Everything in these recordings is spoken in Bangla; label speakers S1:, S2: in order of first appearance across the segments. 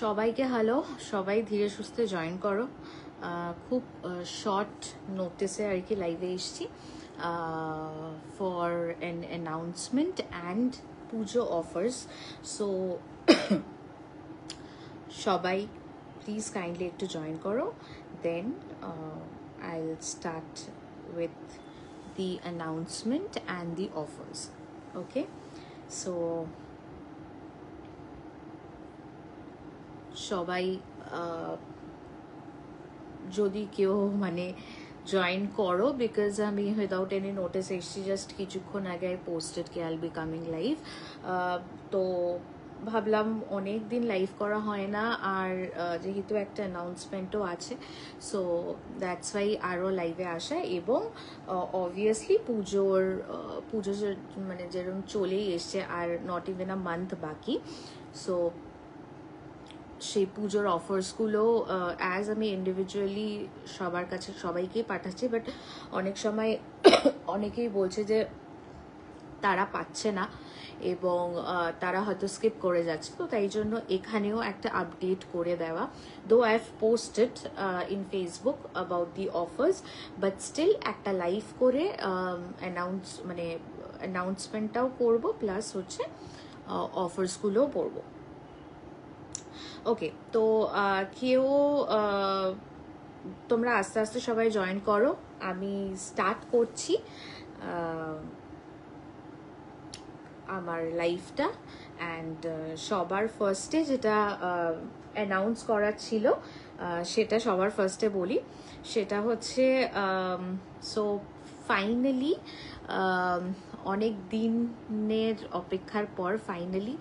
S1: সবাইকে হ্যালো, সবাই ধীরে সুস্থে জয়েন করো। খুব শর্ট নোটিসে আর কি লাইভে এসেছি for an announcement and Puja offers. So সবাই প্লিজ কাইন্ডলি একটু জয়েন করো, দেন I'll start with the announcement and the offers. Okay, so সবাই যদি কেউ মানে জয়েন করো, বিকজ আমি উইদাউট এনি নোটিস এসছি জাস্ট কিছুক্ষণ আগে আই পোস্টেড কি আইল বি কামিং লাইভ। তো ভাবলাম অনেক দিন লাইভ করা হয় না, আর যেহেতু একটা অ্যানাউন্সমেন্টও আছে, সো দ্যাটস ওয়াই আরও লাইভে আসা। এবং অবভিয়াসলি পুজো মানে যেরকম চলেই এসছে, are not even a month বাকি। সো সেই পুজোর অফার্সগুলো অ্যাজ আমি ইন্ডিভিজুয়ালি সবার কাছে সবাইকেই পাঠাচ্ছি, বাট অনেক সময় অনেকেই বলছে যে তারা পাচ্ছে না এবং তারা হয়তো স্কিপ করে যাচ্ছে, তো তাই জন্য এখানেও একটা আপডেট করে দেওয়া। Though I have posted in Facebook about the offers, but still একটা লাইভ করে অ্যানাউন্সমেন্টটাও করবো, প্লাস হচ্ছে অফার্সগুলোও পড়বো। ওকে, তো কেউ তোমরা আস্তে আস্তে সবাই জয়েন করো, আমি স্টার্ট করছি আমার লাইভটা। অ্যান্ড সবার ফার্স্টে যেটা অ্যানাউন্স করার ছিল সেটা সবার ফার্স্টে বলি, সেটা হচ্ছে সো ফাইনালি অনেক দিনের অপেক্ষার পর ফাইনালি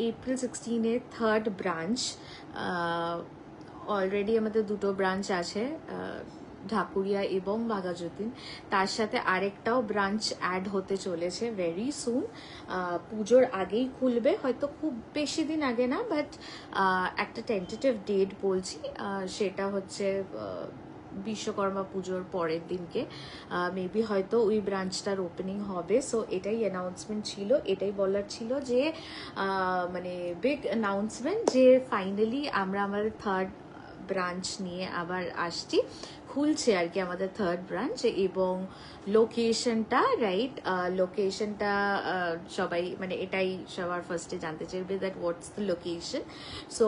S1: এপ্রিল 16-এর থার্ড ব্রাঞ্চ, অলরেডি আমাদের দুটো ব্রাঞ্চ আছে, ঢাকুরিয়া এবং বাঘাযতীন, তার সাথে আরেকটাও ব্রাঞ্চ অ্যাড হতে চলেছে ভেরি সুন। পুজোর আগেই খুলবে, হয়তো খুব বেশি দিন আগে না, বাট একটা টেন্টেটিভ ডেট বলছি, সেটা হচ্ছে বিশ্বকর্মা পুজোর পরের দিনকে মেবি হয়তো ওই ব্রাঞ্চটার ওপেনিং হবে। সো এটাই অ্যানাউন্সমেন্ট ছিল, এটাই বলার ছিল যে মানে বিগ অ্যানাউন্সমেন্ট যে ফাইনালি আমরা আমাদের থার্ড ব্রাঞ্চ নিয়ে আবার আসছি, খুলছে আর কি আমাদের থার্ড ব্রাঞ্চ। এবং লোকেশনটা লোকেশনটা সবাই মানে এটাই সবার ফার্স্টে জানতে চাইবে, that what's the location. So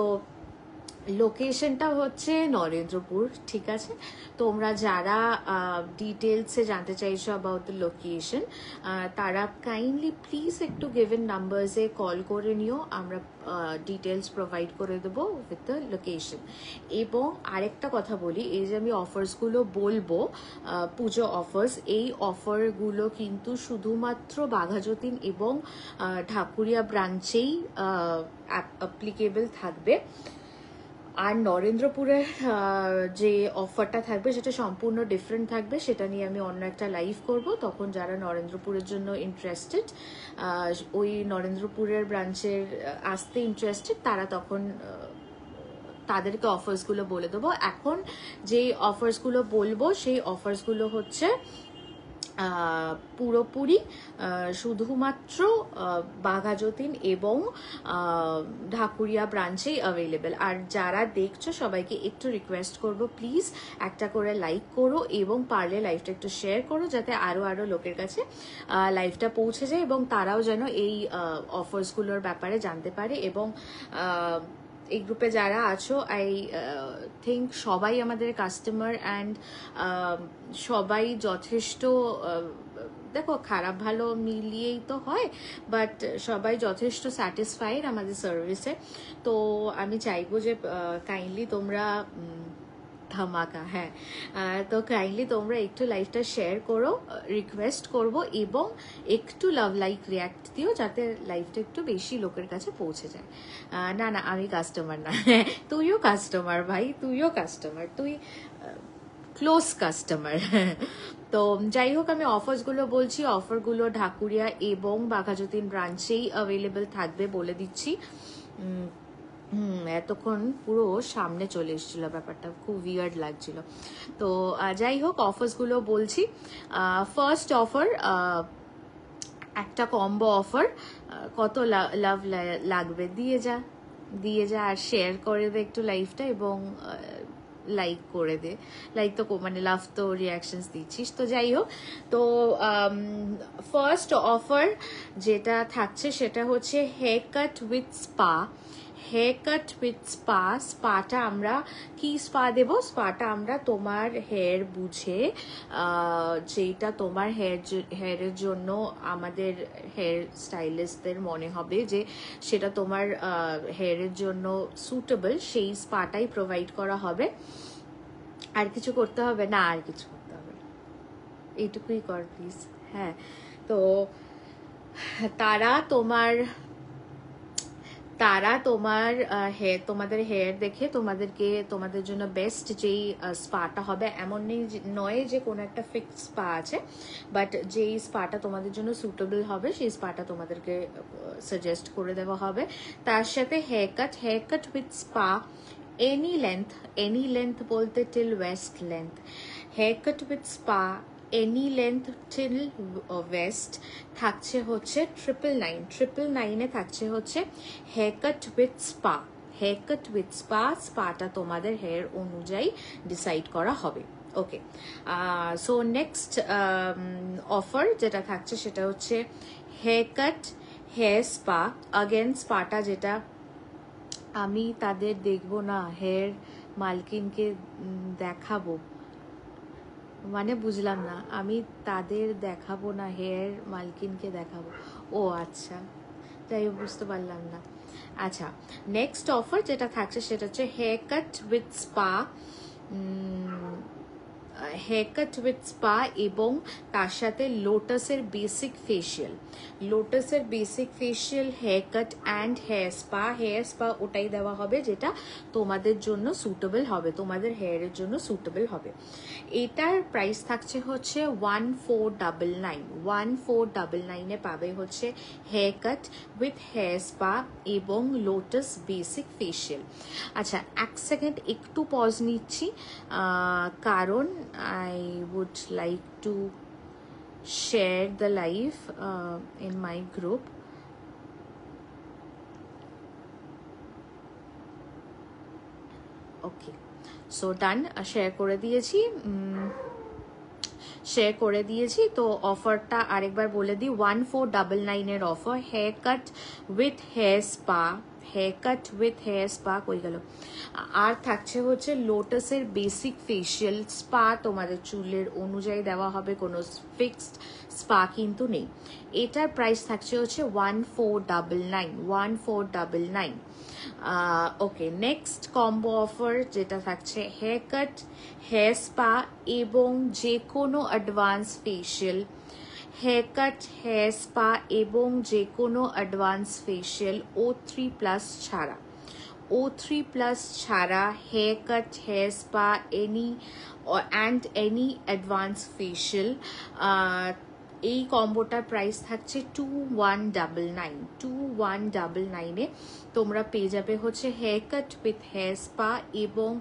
S1: লোকেশনটা হচ্ছে নরেন্দ্রপুর, ঠিক আছে? তোমরা যারা ডিটেলসে জানতে চাইছো অ্যাবাউট দ্য লোকেশন, তারা কাইন্ডলি প্লিজ একটু গিভেন নাম্বারসে কল করে নিও, আমরা ডিটেলস প্রোভাইড করে দেবো উইথ দ্য লোকেশন। এবং আরেকটা কথা বলি, এই যে আমি অফার্সগুলো বলবো পুজো অফার্স, এই অফারগুলো কিন্তু শুধুমাত্র বাঘাযতীন এবং ঢাকুরিয়া ব্রাঞ্চেই অ্যাপ্লিকেবল থাকবে। আর নরেন্দ্রপুরের যে অফারটা থাকবে সেটা সম্পূর্ণ ডিফারেন্ট থাকবে, সেটা নিয়ে আমি অন্য একটা লাইভ করব। তখন যারা নরেন্দ্রপুরের জন্য ইন্টারেস্টেড, ওই নরেন্দ্রপুরের ব্রাঞ্চের আসতে ইন্টারেস্টেড, তারা তখন তাদেরকে অফার্সগুলো বলে দেবো। এখন যেই অফার্সগুলো বলবো সেই অফার্সগুলো হচ্ছে পুরোপুরি শুধুমাত্র বাঘাযতীন এবং ঢাকুরিয়া ব্রাঞ্চেই অ্যাভেলেবেল। আর যারা দেখছো সবাইকে একটু রিকোয়েস্ট করব, প্লিজ একটা করে লাইক করো এবং পারলে লাইভটা একটু শেয়ার করো, যাতে আরও লোকের কাছে লাইভটা পৌঁছে যায় এবং তারাও যেন এই অফার্সগুলোর ব্যাপারে জানতে পারে। এবং এই গ্রুপে যারা আছো, আই থিঙ্ক সবাই আমাদের কাস্টমার, অ্যান্ড সবাই যথেষ্ট, দেখো খারাপ ভালো মিলিয়েই তো হয়, বাট সবাই যথেষ্ট স্যাটিসফাইড আমাদের সার্ভিসে। তো আমি চাইবো যে কাইন্ডলি তোমরা ধামাকা, হ্যাঁ, তো কাইন্ডলি তোমরা একটু লাইভটা শেয়ার করো, রিকোয়েস্ট করব, এবং একটু লাভ লাইক রিয়াক্ট দিও, যাতে লাইভটা একটু বেশি লোকের কাছে পৌঁছে যায়। না না, আমি কাস্টমার না, তুইও কাস্টমার ভাই, তুইও কাস্টমার, তুই ক্লোজ কাস্টমার। তো যাই হোক, আমি অফার্সগুলো বলছি, অফারগুলো ঢাকুরিয়া এবং বাঘাযতীন ব্রাঞ্চেই অ্যাভেলেবেল থাকবে বলে দিচ্ছি। এতক্ষণ পুরো সামনে চলে এসেছিল, ব্যাপারটা খুব উইয়ার্ড লাগছিল। তো যাই হোক, অফার্সগুলো বলছি। ফার্স্ট অফার একটা কম্বো অফার, কত লাভ লাগবে দিয়ে যা দিয়ে যা, আর শেয়ার করে দে একটু লাইভটা, এবং লাইক করে দে। লাইক তো মানে লাভ তো রিয়াকশনস দিচ্ছিস। তো যাই হোক, তো ফার্স্ট অফার যেটা থাকছে সেটা হচ্ছে hair cut with spa. Hair cut with spa. স্পাটা আমরা কি স্পা দেব? স্পাটা আমরা তোমার হেয়ার বুঝে, যেটা তোমার হেয়ারের জন্য আমাদের হেয়ার স্টাইলিস্টদের মনে হবে যে সেটা তোমার হেয়ারের জন্য সুটেবল, সেই স্পাটাই প্রোভাইড করা হবে। আর কিছু করতে হবে না, আর কিছু করতে হবে না, এইটুকুই কর প্লিজ। হ্যাঁ, তো তারা তোমার তোমাদের হেয়ার দেখে তোমাদের জন্য বেস্ট যেই স্পাটা হবে, এমন নয় যে কোনো একটা ফিক্সড স্পা আছে, বাট যেই স্পাটা তোমাদের জন্য সুটেবল হবে সেই স্পাটা তোমাদেরকে সাজেস্ট করে দেওয়া হবে। তার সাথে hair cut with spa, any length বলতে till waist length. Hair cut with spa any length till waist থাকছে হচ্ছে 999 থাকছে হচ্ছে hair cut with spa. Hair cut with spa, স্পাটা তোমাদের হেয়ার অনুযায়ী ডিসাইড করা হবে। ওকে, সো নেক্সট অফার যেটা থাকছে সেটা হচ্ছে hair cut hair spa. Again স্পাটা যেটা আমি তাদের দেখবো না, হেয়ার মালকিনকে দেখাবো, মানে বুঝলাম না, আমি তাদের দেখাবো না, হেয়ার মালকিনকে দেখাবো। ও আচ্ছা, যাই হোক, বুঝতে পারলাম না। আচ্ছা, নেক্সট অফার যেটা থাকছে সেটা হচ্ছে hair cut with spa. Hair cut with spa এবং তার সাথে লোটাসের বেসিক ফেশিয়াল। লোটাসের basic facial, hair cut and hair spa. Hair spa ওটাই দেওয়া হবে যেটা তোমাদের জন্য সুটেবল হবে, তোমাদের হেয়ারের জন্য সুটেবল হবে। এটার প্রাইস থাকছে হচ্ছে 1499 পাবে হচ্ছে hair cut with hair spa এবং লোটাস বেসিক ফেশিয়াল। আচ্ছা, এক সেকেন্ড একটু পজ নিচ্ছি, কারণ I would like to share the live in my group. Okay, so done. Share করে দিয়েছি। তো অফারটা আরেকবার বলে দিই, 1499 offer, hair cut with hair spa. Hair cut with hair spa কই গেল? আর থাকছে হচ্ছে লোটাসের বেসিক ফেশিয়াল। স্পা তোমাদের চুলের অনুযায়ী দেওয়া হবে, কোনো ফিক্সড স্পা কিন্তু নেই। এটার প্রাইস থাকছে হচ্ছে 1499। ওকে, নেক্সট কম্বো অফার যেটা থাকছে হেয়ার কাট হেয়ার স্পা এবং যে কোনো advance facial. Hair cut hair spa এবং যে কোনো অ্যাডভান্স ফেশিয়াল O3+ ছাড়া। O3+ ছাড়া hair cut hair spa any advance facial. এই কম্বোটার প্রাইস থাকছে 2199 তোমরা পেয়ে যাবে হচ্ছে hair cut with hair spa এবং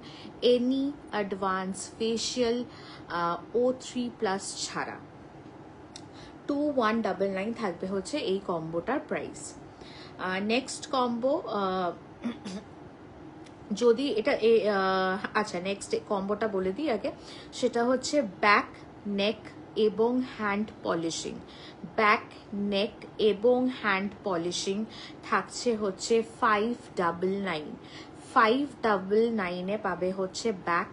S1: এনি অ্যাডভান্স ফেশিয়াল O3+ ছাড়া। 2199 থাকবে হচ্ছে এই কম্বোটার প্রাইস। নেক্সট কম্বো, যদি এটা আচ্ছা, নেক্সট কম্বোটা বলে দিই আগে, সেটা হচ্ছে ব্যাক নেক এবং হ্যান্ড পলিশিং। ব্যাক নেক এবং হ্যান্ড পলিশিং থাকছে হচ্ছে 599 পাবে হচ্ছে ব্যাক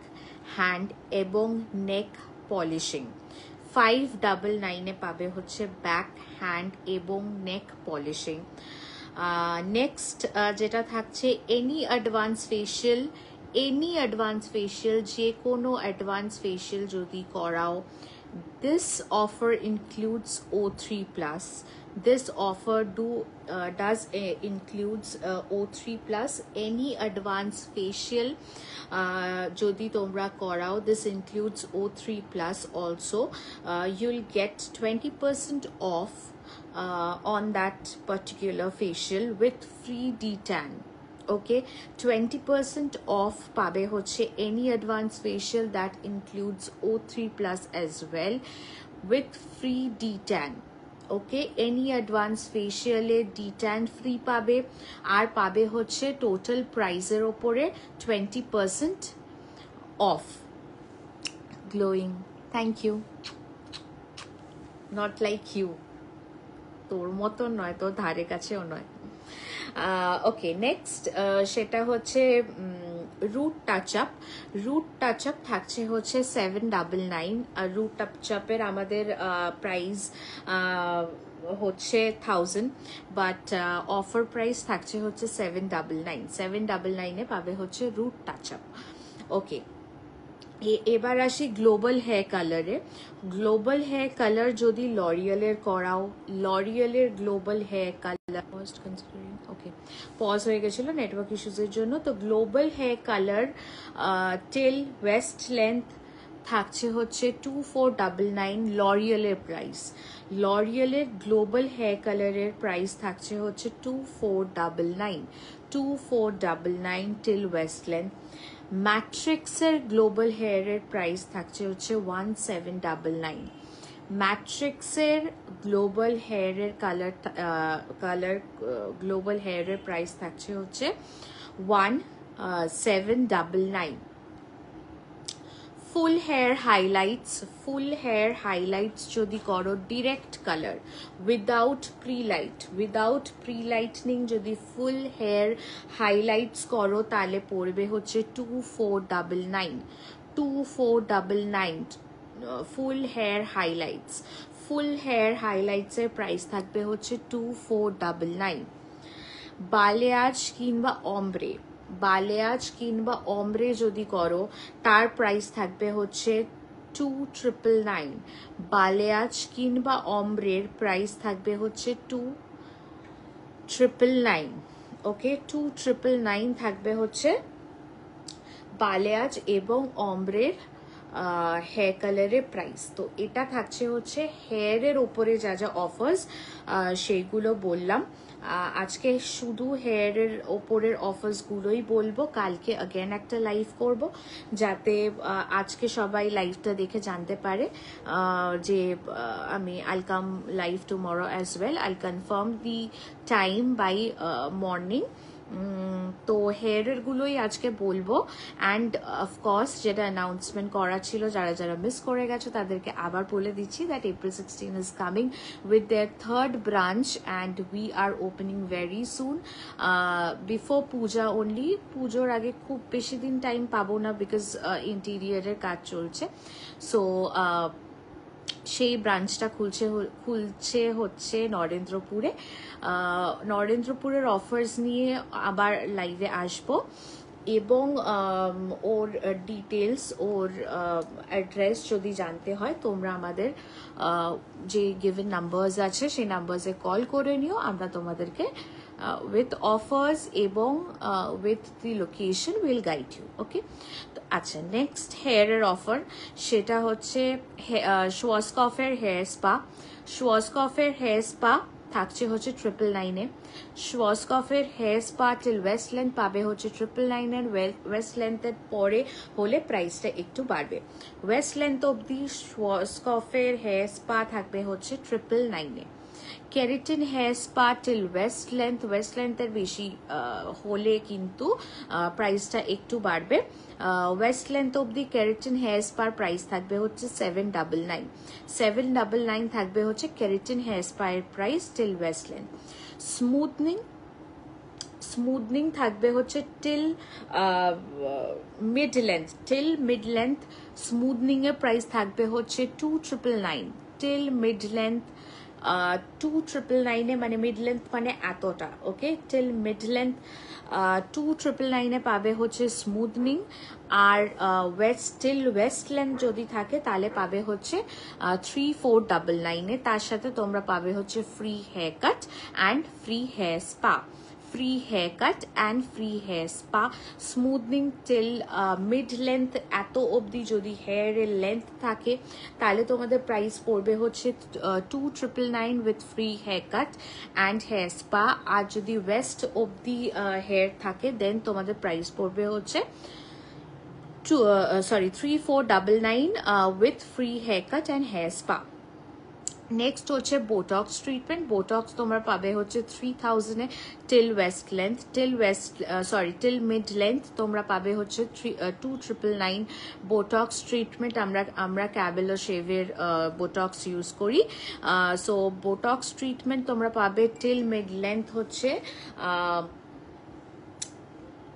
S1: হ্যান্ড এবং নেক পলিশিং। 599 পাবে হচ্ছে ব্যাক হ্যান্ড এবং নেক পলিশিং। নেক্সট যেটা থাকছে এনি অ্যাডভান্স ফেশিয়াল, যে কোনো অ্যাডভান্স ফেশিয়াল যদি করাও, this offer includes O3+. This offer does includes O3+. Any advanced facial যদি তোমরা করাও, this includes O3+ also. You'll get 20% off on that particular facial with free detan. Okay, 20% off পাবে হচ্ছে any advanced facial that includes O3+ as well with free detan. Okay, any advance ফেশিয়ালে ডিট্যান ফ্রি পাবে, আর পাবে হচ্ছে টোটাল প্রাইসের ওপরে 20% off. Glowing, thank you, not like you, তোর মতন নয়, তোর ধারে কাছেও নয়। ওকে, নেক্সট সেটা হচ্ছে root touch up. Root touch up থাকছে হচ্ছে 799। রুট টাচ আপের আমাদের প্রাইস হচ্ছে 1000, বাট অফার প্রাইস থাকছে হচ্ছে 799। 799 পাবে হচ্ছে রুট টাচ আপ। ওকে, এবার আসি গ্লোবাল হেয়ার কালারে। গ্লোবাল হেয়ার কালার যদি লরিয়ালের করাও, লরিয়ালের global hair colour okay pause হয়ে গেছিল নেটওয়ার্ক ইস্যুজের জন্য। তো global hair colour till waist length থাকছে হচ্ছে 2499 লরিয়ালের প্রাইস। লরিয়ালের গ্লোবাল হেয়ার কালারের প্রাইস থাকছে হচ্ছে 2499 টিল ওয়েস্ট লেন্থ। ম্যাট্রিক্সের গ্লোবাল হেয়ারের প্রাইস থাকছে হচ্ছে 1799। ম্যাট্রিক্সের গ্লোবাল হেয়ারের গ্লোবাল হেয়ারের প্রাইস থাকছে হচ্ছে 1799। ফুল হেয়ার হাইলাইটস যদি করো direct colour without pre lightning যদি ফুল হেয়ার হাইলাইটস করো তাহলে পড়বে হচ্ছে 2499। ফুল হেয়ার হাইলাইটসের প্রাইস থাকবে হচ্ছে 2499। বালেয়াজ কিংবা অমব্রে যদি করো তার প্রাইস থাকবে হচ্ছে 2999। বালেয়াজ কিংবা অমব্রের প্রাইস থাকবে হচ্ছে 2999। ওকে, 2999 থাকবে হচ্ছে বালেয়াজ এবং অমব্রের হেয়ার কালারের প্রাইস। তো এটা থাকছে হচ্ছে হেয়ারের ওপরে যা যা অফার্স সেইগুলো বললাম। আজকে শুধু হেয়ারের ওপরের অফার্সগুলোই বলবো, কালকে অ্যাগেন একটা লাইভ করব যাতে আজকে সবাই লাইভটা দেখে জানতে পারে যে আমি I'll come live tomorrow as well. I'll confirm the time by morning. তো হেয়ারের গুলোই আজকে বলবো। অ্যান্ড অফকোর্স যেটা অ্যানাউন্সমেন্ট করা ছিল, যারা যারা মিস করে গেছো তাদেরকে আবার বলে দিচ্ছি that April 16 is coming with their third branch and we are opening very soon, before puja only. পুজোর আগে খুব বেশি দিন টাইম পাবো না বিকজ ইন্টেরিয়ারের কাজ চলছে। সো সেই ব্রাঞ্চটা খুলছে হচ্ছে নরেন্দ্রপুরে। নরেন্দ্রপুরের অফার্স নিয়ে আবার লাইভে আসবো এবং ওর ডিটেলস, ওর অ্যাড্রেস যদি জানতে হয় তোমরা আমাদের যে গিভেন নাম্বারস আছে সেই নাম্বারসে কল করে নিও, আমরা তোমাদেরকে with offers এবং with the location will guide you. ওকে, তো আচ্ছা, নেক্সট হেয়ারের অফার সেটা হচ্ছে শোয়াসকফের হেয়ার স্পা। শোয়াসকফের হেয়ার স্পা থাকছে হচ্ছে 999-এ। শোয়াসকফের hair spa till waist length পাবে হচ্ছে 999 এর। ওয়েস্ট লেন্থের পরে হলে প্রাইসটা একটু বাড়বে। ওয়েস্ট লেন্থ অবধি শোয়াসকফের হেয়ার স্পা থাকবে হচ্ছে 999-এ। Keratin hair spa till waist লেন্থের বেশি হলে কিন্তু প্রাইসটা একটু বাড়বে। ওয়েস্ট লেন্থ অবধি কেরাটিন হেয়ার স্পার প্রাইস থাকবে হচ্ছে 799। 799 থাকবে হচ্ছে কেরাটিন হেয়ার স্পার price till waist length. Smoothing থাকবে হচ্ছে টিল মিড লেন্থ। স্মুথনিং এর প্রাইস থাকবে হচ্ছে 2999 টিল মিড লেন্থ। 2999 মানে মিড লেন্থ মানে এতটা। ওকে, টিল মিড লেন্থ 2999 পাবে হচ্ছে স্মুথনিং। আর ওয়েস্ট লেন্থ যদি থাকে তাহলে পাবে হচ্ছে 3499। তার সাথে তোমরা পাবে হচ্ছে free hair cut and free hair spa. Smoothening till mid length এত অবধি যদি হেয়ারের লেন্থ থাকে তাহলে তোমাদের প্রাইস পড়বে হচ্ছে 2999 with free hair cut and hair spa. আর যদি ওয়েস্ট অবধি হেয়ার থাকে দেন তোমাদের প্রাইস পড়বে হচ্ছে 3499 with free haircut and hair spa. Next হচ্ছে বোটক্স ট্রিটমেন্ট। বোটক্স তোমরা পাবে হচ্ছে 3000 till waist length, till mid length তোমরা পাবে হচ্ছে 2999 বোটক্স ট্রিটমেন্ট। আমরা ক্যাবেলো শেভের বোটক্স ইউজ করি। সো বোটক্স ট্রিটমেন্ট তোমরা পাবে টিল মিড লেন্থ হচ্ছে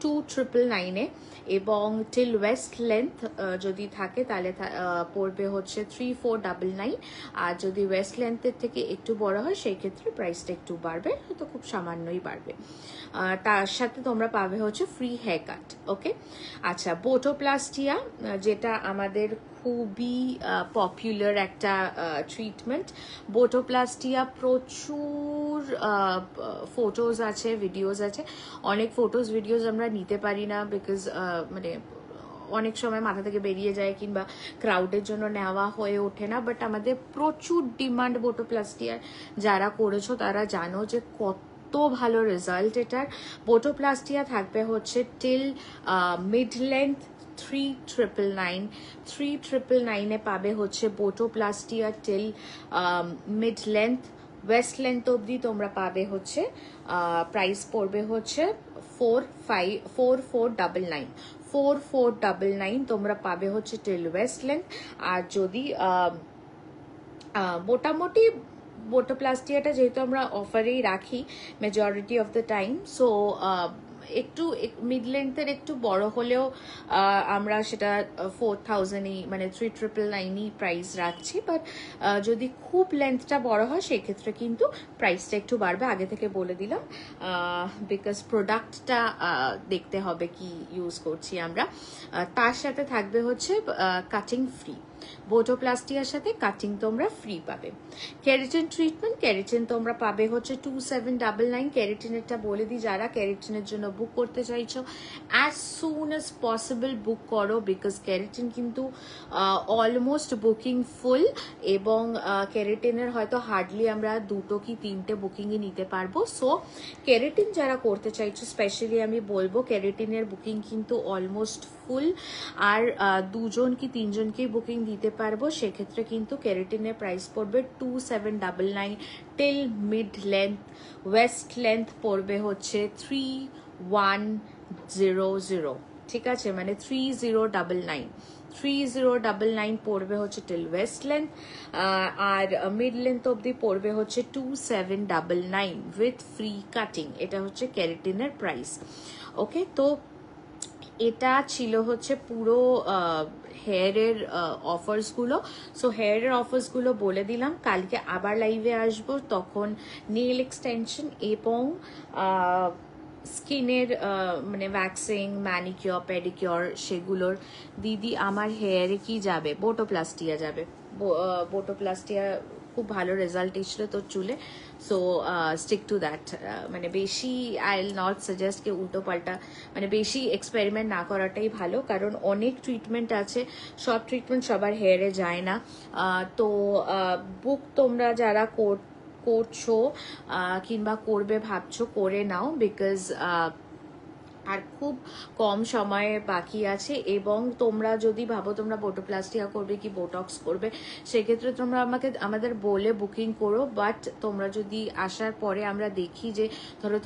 S1: 2999 এবং টিল ওয়েস্ট লেন্থ যদি থাকে তাহলে পড়বে হচ্ছে 3499। আর যদি ওয়েস্ট লেন্থের থেকে একটু বড় হয় সেই ক্ষেত্রে প্রাইসটা একটু বাড়বে, হয়তো খুব সামান্যই বাড়বে। তার সাথে তোমরা পাবে হচ্ছে ফ্রি হেয়ার কাট। ওকে, আচ্ছা, বোটোপ্লাস্টিয়া যেটা আমাদের খুবই পপুলার একটা ট্রিটমেন্ট। বোটোপ্লাস্টিয়া প্রচুর ফটোজ আছে, ভিডিওস আছে। অনেক ফটোজ ভিডিওস আমরা নিতে পারি না বিকজ মানে অনেক সময় মাথা থেকে বেরিয়ে যায় কিংবা ক্রাউডের জন্য নেওয়া হয়ে ওঠে না। বাট আমাদের প্রচুর ডিমান্ড বোটোপ্লাস্টিয়ার। যারা করেছো তারা জানো যে কত ভালো রেজাল্ট এটার। বোটোপ্লাস্টিয়া থাকবে হচ্ছে টিল মিড লেন্থ 3999 পাবে হচ্ছে botoplastia till mid length. Waist length অবধি তোমরা পাবে হচ্ছে প্রাইস পড়বে হচ্ছে 4499 তোমরা পাবে হচ্ছে টিল ওয়েস্ট লেন্থ। আর যদি মোটামুটি বোটোপ্লাস্টিয়াটা যেহেতু আমরা অফারেই রাখি majority of the time, so একটু মিড লেন্থের একটু বড় হলেও আমরা সেটা 4000ই মানে 3999ই প্রাইস রাখছি। বাট যদি খুব লেন্থটা বড় হয় সেক্ষেত্রে কিন্তু প্রাইসটা একটু বাড়বে, আগে থেকে বলে দিলাম, বিকজ প্রোডাক্টটা দেখতে হবে কি ইউজ করছি আমরা। তার সাথে থাকবে হচ্ছে কাটিং ফ্রি। বোটোপ্লাস্টিয়ার সাথে কাটিং তোমরা ফ্রি পাবে। ক্যারাটিন ট্রিটমেন্ট, ক্যারাটিন তোমরা পাবে হচ্ছে 2799। ক্যারাটিনেরটা বলে দিই, যারা ক্যারাটিনের জন্য বুক করতে চাইছো অ্যাজ সুন অ্যাজ পসিবল বুক করো, বিকজ ক্যারাটিন কিন্তু অলমোস্ট বুকিং ফুল এবং ক্যারাটিনের হয়তো হার্ডলি আমরা 2 কি 3টে বুকিংই নিতে পারবো। সো ক্যারাটিন যারা করতে চাইছো স্পেশালি আমি বলবো ক্যারাটিনের বুকিং কিন্তু অলমোস্ট ফুল, আর 2জন কি 3জনকেই বুকিং দিতে পারবো। সেক্ষেত্রে কিন্তু ক্যারাটিনের প্রাইস পড়বে 2799 till mid length. Waist length পড়বে হচ্ছে 3100, ঠিক আছে, মানে 3099 পড়বে হচ্ছে টিল ওয়েস্ট লেন্থ। আর মিড লেন্থ অব্দি পড়বে হচ্ছে 2799 উইথ ফ্রি কাটিং। এটা হচ্ছে ক্যারাটিনের প্রাইস। ওকে, তো এটা ছিল হচ্ছে পুরো হেয়ারের অফার্সগুলো। সো হেয়ারের অফার্সগুলো বলে দিলাম, কালকে আবার লাইভে আসবো, তখন নেল এক্সটেনশন এবং স্কিনের মানে ভ্যাক্সিং, ম্যানিকিওর, পেডিকিওর সেগুলোর। দিদি আমার হেয়ারে কি যাবে? বোটোপ্লাস্টিয়া যাবে। বোটোপ্লাস্টিয়া খুব ভালো রেজাল্ট এসেছিল তোর চুলে। So stick to that. মানে বেশি আই উইল নট সাজেস্ট কে উল্টো পাল্টা মানে বেশি এক্সপেরিমেন্ট না করাটাই ভালো, কারণ অনেক ট্রিটমেন্ট আছে, সব ট্রিটমেন্ট সবার হেয়ারে যায় না। তো বুক তোমরা যারা করছো কিংবা করবে ভাবছো করে নাও, বিকজ আর খুব কম সময় বাকি আছে। এবং তোমরা যদি ভাবো তোমরা বোটোপ্লাস্টিয়া করবে কি বোটক্স করবে, সেক্ষেত্রে তোমরা আমাদের বলে বুকিং করো। বাট তোমরা যদি আসার পরে আমরা দেখি যে ধরো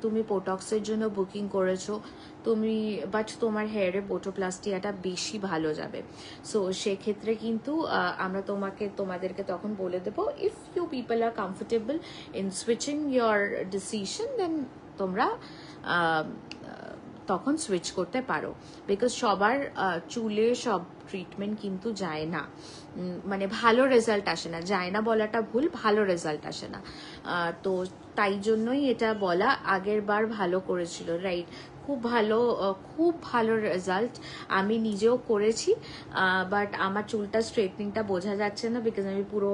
S1: তুমি বোটক্সের জন্য বুকিং করেছো বাট তোমার হেয়ারে বোটোপ্লাস্টিয়াটা বেশি ভালো যাবে, সো সেক্ষেত্রে কিন্তু আমরা তোমাদেরকে তখন বলে দেবো, if you people are comfortable in switching your decision then তোমরা তখন সুইচ করতে পারো। বিকজ সবার চুলে সব ট্রিটমেন্ট কিন্তু যায় না, মানে ভালো রেজাল্ট আসে না, যায় না বলাটা ভুল, ভালো রেজাল্ট আসে না। তো তাই জন্যই এটা বলা, আগের বার ভালো করেছিল, রাইট, খুব ভালো রেজাল্ট। আমি নিজেও করেছি, বাট আমার চুলটা স্ট্রেটনিংটা বোঝা যাচ্ছে না বিকজ আমি পুরো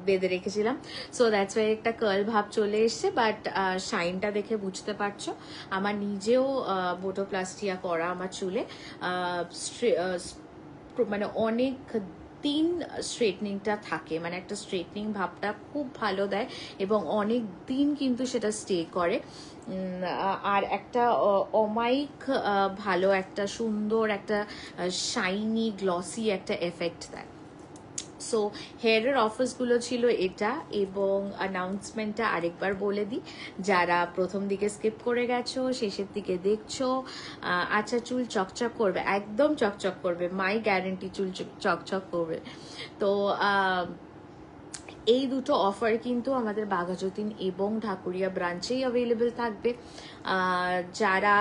S1: বেঁধে রেখেছিলাম। সো দ্যাটস ওয়াই একটা কার্ল ভাব চলে এসছে, বাট শাইনটা দেখে বুঝতে পারছো আমার নিজেও বোটোপ্লাস্টিয়া করা আমার চুলে মানে অনেক দিন স্ট্রেটনিংটা থাকে, মানে একটা স্ট্রেটনিং ভাবটা খুব ভালো দেয় এবং অনেক দিন কিন্তু সেটা স্টে করে। আর একটা অমাইক ভালো একটা সুন্দর একটা শাইনি গ্লসি একটা এফেক্ট দেয়। সো হেয়ারের অফার্সগুলো ছিল এটা, এবং অ্যানাউন্সমেন্টটা আরেকবার বলে দিই, যারা প্রথম দিকে স্কিপ করে গেছো শেষের দিকে দেখছো। আচ্ছা, চুল চকচক করবে, একদম চকচক করবে, মাই গ্যারেন্টি চুল চকচক করবে। তো এই দুটো অফার কিন্তু আমাদের বাঘাযতীন এবং ঢাকুরিয়া ব্রাঞ্চেই অ্যাভেলেবেল থাকবে। যারা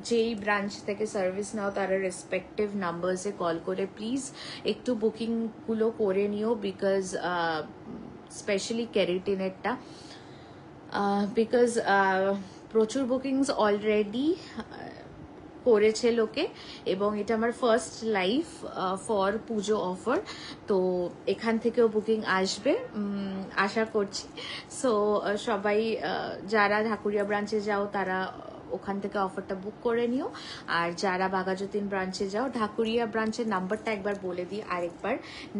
S1: যেই ব্রাঞ্চ থেকে সার্ভিস নাও তারা রেসপেক্টিভ নাম্বারসে কল করে প্লিজ একটু বুকিংগুলো করে নিও, বিকজ স্পেশালি ক্যারেটিনেরটা, বিকজ প্রচুর বুকিংস অলরেডি করেছে লোকে, এবং এটা আমার first live for Puja offer, তো এখান থেকেও বুকিং আসবে আশা করছি। সো সবাই যারা ঢাকুরিয়া ব্রাঞ্চে যাও তারা ওখান থেকে অফারটা বুক করে নিও, আর যারা বাঘাযতীন ব্রাঞ্চে যাও, ঢাকুরিয়া ব্রাঞ্চের নাম্বারটা একবার বলে দিই আরেকবার,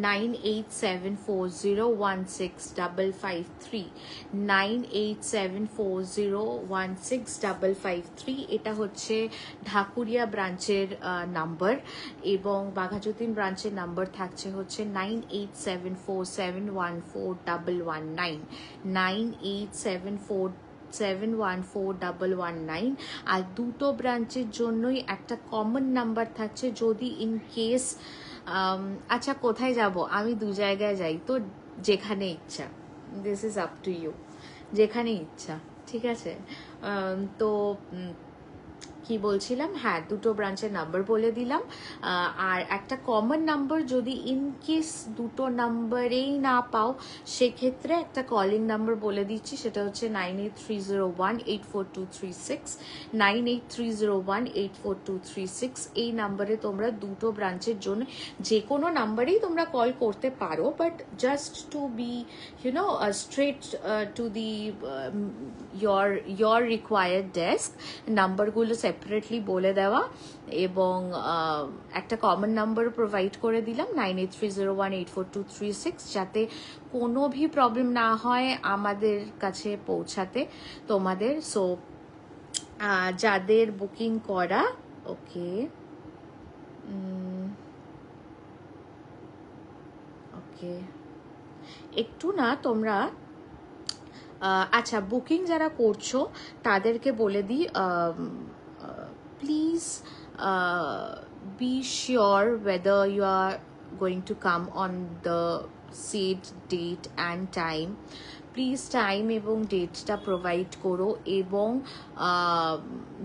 S1: 9874016553, 9874016553, এটা হচ্ছে ঢাকুরিয়া ব্রাঞ্চের নাম্বার, এবং বাঘাযতীন ব্রাঞ্চের নাম্বার থাকছে হচ্ছে 9874714119, 9874714119। আর দুটো ব্রাঞ্চের জন্যই একটা কমন নাম্বার থাকছে, যদি ইন কেস আচ্ছা কোথায় যাব, আমি দু জায়গায় যাই, তো যেখানে ইচ্ছা, this is up to you, যেখানে ইচ্ছা, ঠিক আছে। তো কি বলছিলাম, হ্যাঁ দুটো ব্রাঞ্চের নাম্বার বলে দিলাম, আর একটা কমন নাম্বার, যদি ইন কেস দুটো নাম্বারেই না পাও সেক্ষেত্রে একটা কলিং নাম্বার বলে দিচ্ছি, সেটা হচ্ছে 9830184236, 9830184236। এই নাম্বারে তোমরা দুটো ব্রাঞ্চের জন্য যে কোনো নাম্বারেই তোমরা কল করতে পারো, but just to be straight to the your required desk, নাম্বারগুলো সেপারেটলি বলে দেওয়া, এবং একটা কমন নাম্বার প্রোভাইড করে দিলাম 9830184236, যাতে কোনো ভি প্রবলেম না হয় আমাদের কাছে পৌঁছাতে তোমাদের। সো যাদের বুকিং করা, ওকে ওকে একটু না তোমরা, আচ্ছা বুকিং যারা করছো তাদেরকে বলে দিই, please be sure whether you are going to come on the said date and time. Please time এবং ডেটটা প্রোভাইড করো, এবং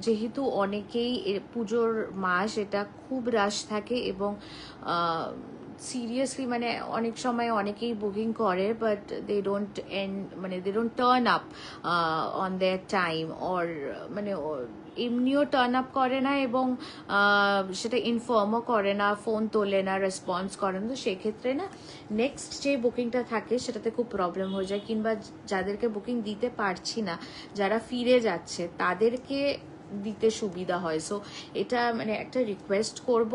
S1: যেহেতু অনেকেই পুজোর মাস, এটা খুব রাশ থাকে, এবং সিরিয়াসলি মানে অনেক সময় অনেকেই বুকিং করে but they don't turn up on their time, or মানে এমনিও টার্ন আপ করে না, এবং সেটা ইনফর্মও করে না, ফোন তোলে না, রেসপন্স করে না, তো সেক্ষেত্রে না নেক্সট যে বুকিংটা থাকে সেটাতে খুব প্রবলেম হয়ে যায়, কিংবা যাদেরকে বুকিং দিতে পারছি না, যারা ফিরে যাচ্ছে তাদেরকে দিতে সুবিধা হয়। সো এটা মানে একটা রিকোয়েস্ট করব,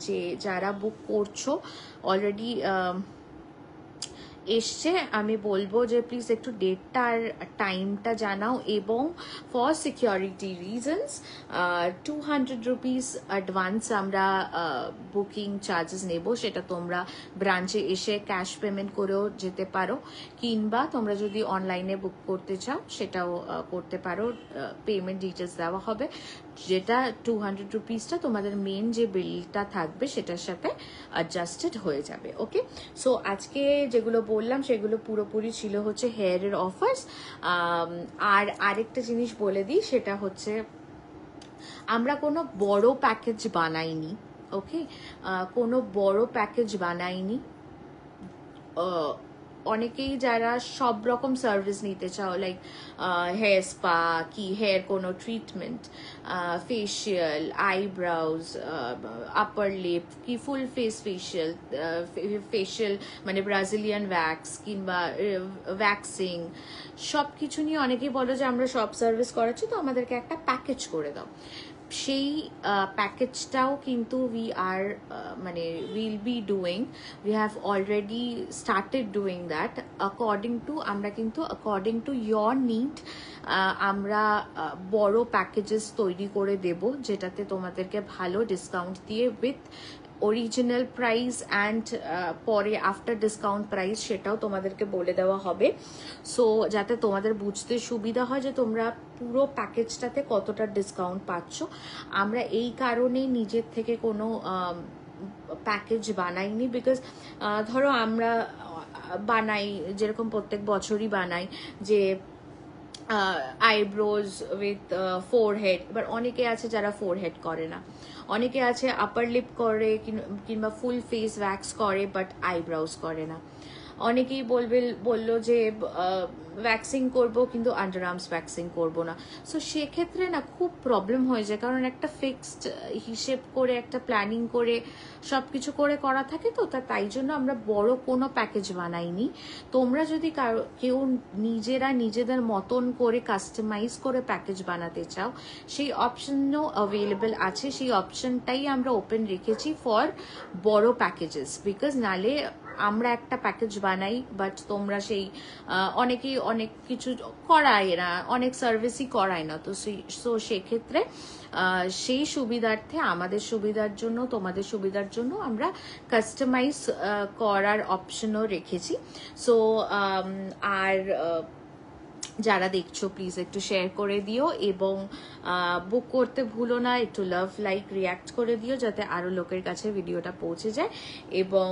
S1: যে যারা বুক করছো অলরেডি এসছে, আমি বলবো যে প্লিজ একটু ডেটটা আর টাইমটা জানাও, এবং for security reasons 200 rupees advance আমরা বুকিং চার্জেস নেব, সেটা তোমরা ব্রাঞ্চে এসে ক্যাশ পেমেন্ট করেও যেতে পারো, কিংবা তোমরা যদি অনলাইনে বুক করতে চাও সেটাও করতে পারো, পেমেন্ট ডিটেলস দেওয়া হবে, যেটা 200 রুপিসটা তোমাদের মেন যে বিলটা থাকবে সেটার সাথে অ্যাডজাস্টেড হয়ে যাবে। ওকে, সো আজকে যেগুলো বললাম সেগুলো পুরোপুরি ছিল হচ্ছে হেয়ারের অফার্স। আর আরেকটা জিনিস বলে দিই, সেটা হচ্ছে আমরা কোনো বড় প্যাকেজ বানাইনি, ওকে, কোনো বড় প্যাকেজ বানাইনি। অনেকেই যারা সব রকম সার্ভিস নিতে চাও, লাইক হেয়ার স্পা, কি হেয়ার কোনো ট্রিটমেন্ট, ফেশিয়াল, আইব্রাউজ, আপার লিপ, কি ফুল ফেস ফেশিয়াল মানে ব্রাজিলিয়ান ওয়্যাক্স কিংবা ভ্যাক্সিং, সব কিছু নিয়ে অনেকেই বলো যে আমরা সব সার্ভিস করাচ্ছি, তো আমাদেরকে একটা প্যাকেজ করে দাও। সেই প্যাকেজটাও কিন্তু will be doing, we have already started doing that according to your need. আমরা বড় প্যাকেজেস তৈরি করে দেব, যেটাতে তোমাদেরকে ভালো ডিসকাউন্ট দিয়ে উইথ অরিজিনাল প্রাইস অ্যান্ড পরে আফটার ডিসকাউন্ট প্রাইস সেটাও তোমাদেরকে বলে দেওয়া হবে। সো যাতে তোমাদের বুঝতে সুবিধা হয় যে তোমরা পুরো প্যাকেজটাতে কতটা ডিসকাউন্ট পাচ্ছ। আমরা এই কারণেই নিজের থেকে কোনো প্যাকেজ বানাইনি, বিকজ ধরো আমরা বানাই যেরকম প্রত্যেক বছরই বানাই যে আইব্রোজ উইথ ফোরহেড, এবার অনেকে আছে যারা ফোরহেড করে না, অনেকে আছে আপার লিপ করে কিংবা ফুল ফেস ওয়্যাক্স করে বাট আইব্রাউজ করে না। অনেকেই বললো যে ভ্যাক্সিং করব কিন্তু আন্ডার আর্মস ভ্যাক্সিং করব না। সো সেক্ষেত্রে না খুব প্রবলেম হয়ে যায়, কারণ একটা ফিক্সড হিসেব করে একটা প্ল্যানিং করে সবকিছু করে করা থাকে, তো তাই জন্য আমরা বড় কোনো প্যাকেজ বানাইনি। তোমরা যদি কেউ নিজেরা নিজেদের মতন করে কাস্টমাইজ করে প্যাকেজ বানাতে চাও, সেই অপশনও অ্যাভেলেবল আছে। সেই অপশনটাই আমরা ওপেন রেখেছি ফর বড় প্যাকেজেস, বিকজ নালে আমরা একটা প্যাকেজ বানাই বাট তোমরা সেই অনেকেই অনেক কিছু করায় না, অনেক সার্ভিসই করায় না। তো সেক্ষেত্রে সেই সুবিধার্থে আমাদের সুবিধার জন্য তোমাদের সুবিধার জন্য আমরা কাস্টমাইজ করার অপশনও রেখেছি। সো আর যারা দেখছো প্লিজ একটু শেয়ার করে দিও এবং বুক করতে ভুলো না, একটু লাভ লাইক রিয়াক্ট করে দিও যাতে আরো লোকের কাছে ভিডিওটা পৌঁছে যায়। এবং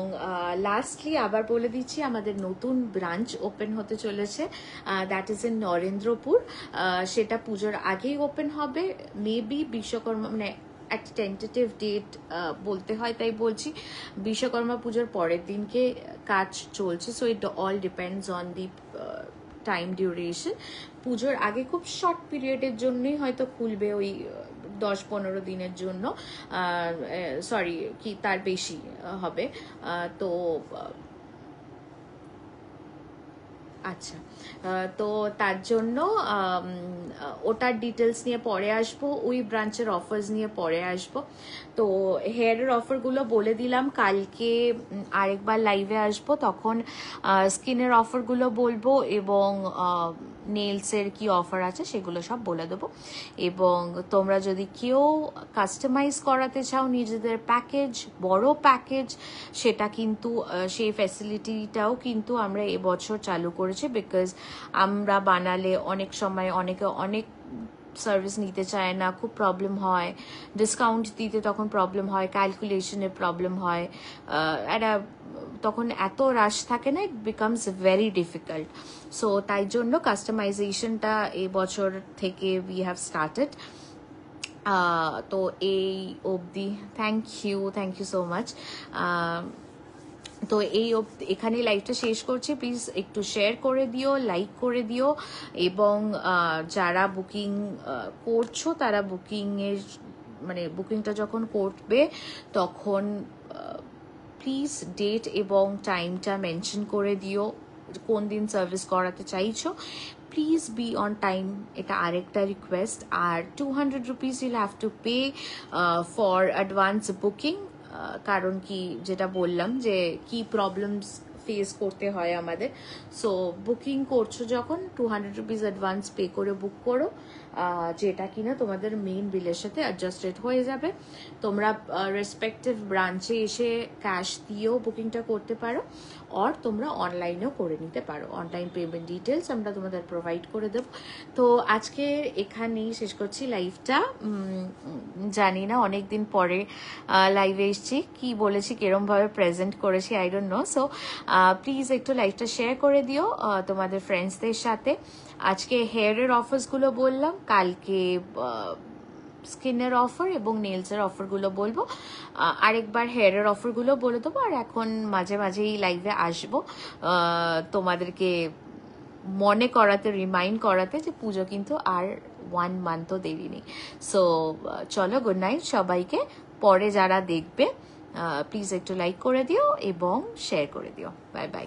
S1: লাস্টলি আবার বলে দিচ্ছি, আমাদের নতুন ব্রাঞ্চ ওপেন হতে চলেছে, দ্যাট ইজ ইন নরেন্দ্রপুর। সেটা পুজোর আগেই ওপেন হবে, মেবি বিশ্বকর্মা মানে একটা টেন্টেটিভ ডেট বলতে হয় তাই বলছি, বিশ্বকর্মা পুজোর পরের দিনকে কাজ চলছে। So it all depends on the time duration. পুজোর আগে খুব শর্ট পিরিয়ডের জন্যই হয়তো খুলবে, ওই 10-15 দিনের জন্য, সরি কি তার বেশি হবে। তো আচ্ছা, তো তার জন্য ওটার ডিটেলস নিয়ে পরে আসবো, ওই ব্রাঞ্চের অফার্স নিয়ে পরে আসবো। তো হেয়ারের অফারগুলো বলে দিলাম, কালকে আরেকবার লাইভে আসবো, তখন স্কিনের অফারগুলো বলবো এবং নেলসের কি অফার আছে সেগুলো সব বলে দেবো। এবং তোমরা যদি কেউ কাস্টমাইজ করাতে চাও নিজেদের প্যাকেজ, বড় প্যাকেজ, সেটা কিন্তু সেই ফ্যাসিলিটিটাও কিন্তু আমরা এবছর চালু করেছি, বিকজ আমরা বানালে অনেক সময় অনেকে অনেক সার্ভিস নিতে চায় না, খুব প্রবলেম হয়, ডিসকাউন্ট দিতে তখন প্রবলেম হয়, ক্যালকুলেশনে প্রবলেম হয়, একটা তখন এত রাশ থাকে না, it becomes very difficult. So তাই জন্য কাস্টমাইজেশনটা এই বছর থেকে উই হ্যাভ স্টার্টেড। তো এই অবধি, থ্যাংক ইউ সো মাচ। তো এখানে লাইভটা শেষ করছি, প্লিজ একটু শেয়ার করে দিও, লাইক করে দিও, এবং যারা বুকিং করছো তারা বুকিংটা যখন করবে তখন প্লিজ ডেট এবং টাইমটা মেনশন করে দিও, কোন দিন সার্ভিস করাতে চাইছো। প্লিজ বি অন টাইম, এটা আরেকটা রিকোয়েস্ট। আর 200 rupees you'll have to pay for advance booking, কারণ কি যেটা বললাম যে কি প্রবলেমস ফেস করতে হয় আমাদের। সো বুকিং করছো যখন 200 রুপিস অ্যাডভান্স পে করে বুক করো, যেটা কিনা তোমাদের মেইন বিলের সাথে অ্যাডজাস্টেড হয়ে যাবে। তোমরা রেসপেক্টিভ ব্রাঞ্চে এসে ক্যাশ দিয়েও বুকিংটা করতে পারো, আর তোমরা অনলাইনেও করে নিতে পারো। অনলাইন পেমেন্ট ডিটেলস আমরা তোমাদের প্রোভাইড করে দেবো। তো আজকে এখানেই শেষ করছি লাইভটা। জানি না অনেকদিন পরে লাইভে এসেছি, কি বলেছি কিরমভাবে প্রেজেন্ট করেছি I don't know. So please একটু লাইভটা শেয়ার করে দিও তোমাদের ফ্রেন্ডসদের সাথে। আজকে হেয়ারের অফার্সগুলো বললাম, কালকে স্কিনের অফার এবং নেলসের অফারগুলো বলবো, আরেকবার হেয়ারের অফারগুলো বলে দেবো। আর এখন মাঝে মাঝেই লাইভে আসবো তোমাদেরকে মনে করাতে, রিমাইন্ড করাতে যে পুজো কিন্তু আর 1 মান্থও দেরি নেই। সো চলো, গুড নাইট সবাইকে। পরে যারা দেখবে প্লিজ একটু লাইক করে দিও এবং শেয়ার করে দিও। Bye bye.